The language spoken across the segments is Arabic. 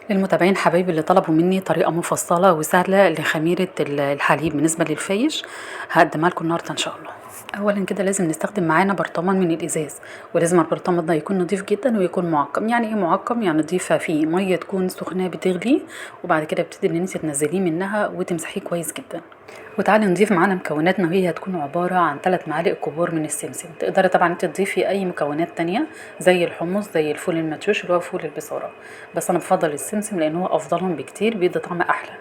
للمتابعين حبايبي اللي طلبوا مني طريقة مفصلة وسهلة لخميرة الحليب بالنسبة للفايش، هقدمها لكم النهارده ان شاء الله. اولا كده لازم نستخدم معانا برطمان من الازاز، ولازم البرطمان ده يكون نضيف جدا ويكون معقم. يعني ايه معقم؟ يعني نضيفه فيه ميه تكون سخنه بتغلي، وبعد كده بتبتدي ان انت تنزليه منها وتمسحيه كويس جدا. وتعالي نضيف معانا مكوناتنا، وهي هتكون عبارة عن 3 معالق كبار من السمسم. تقدري طبعا انت تضيفي اي مكونات تانية زي الحمص، زي الفول المدشوش اللي هو فول البصارة، بس انا بفضل السمسم لان هو افضلهم بكتير، بيدي طعم احلى.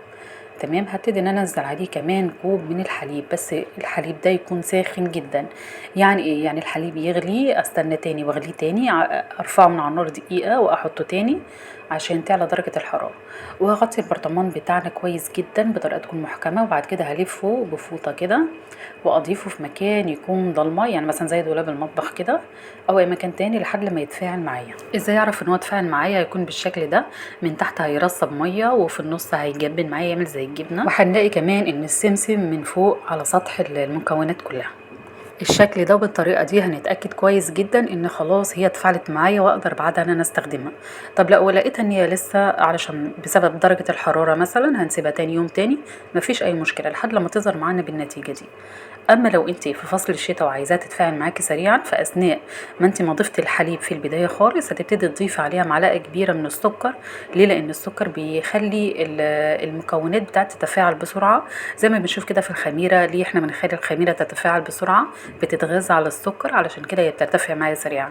تمام. هبتدي ان انا انزل عليه كمان كوب من الحليب، بس الحليب ده يكون ساخن جدا. يعني ايه؟ يعني الحليب يغلي، استنى تاني واغليه تاني، ارفعه من على النار دقيقة واحطه تاني عشان تعلى درجة الحرارة. وهغطي البرطمان بتاعنا كويس جدا بطريقة تكون محكمة، وبعد كده هلفه بفوطة كده واضيفه في مكان يكون ضلمه، يعني مثلا زي دولاب المطبخ كده او اي مكان تاني لحد لما يتفاعل معايا. ازاي اعرف ان هو اتفاعل معايا؟ هيكون بالشكل ده، من تحت هيرصب ميه وفي النص هيجبن معايا يعمل زي الجبنه، وهنلاقي كمان ان السمسم من فوق على سطح المكونات كلها. الشكل ده وبالطريقه دي هنتاكد كويس جدا ان خلاص هي اتفعلت معايا واقدر بعدها ان انا استخدمها. طب لو لقيت ان هي لسه، علشان بسبب درجه الحراره مثلا، هنسيبها تاني يوم تاني، مفيش اي مشكله لحد لما تظهر معانا بالنتيجه دي. اما لو انت في فصل الشتاء وعايزاها تتفاعل معاكي سريعا، فاثناء ما انت ما ضفتي الحليب في البدايه خالص هتبتدي تضيفي عليها معلقه كبيره من السكر. ليه؟ لان السكر بيخلي المكونات بتاعتها تتفاعل بسرعه، زي ما بنشوف كده في الخميره. ليه احنا بنخلي الخميره تتفاعل بسرعه؟ بتتغذى على السكر، علشان كده هي بترتفع معايا سريعا.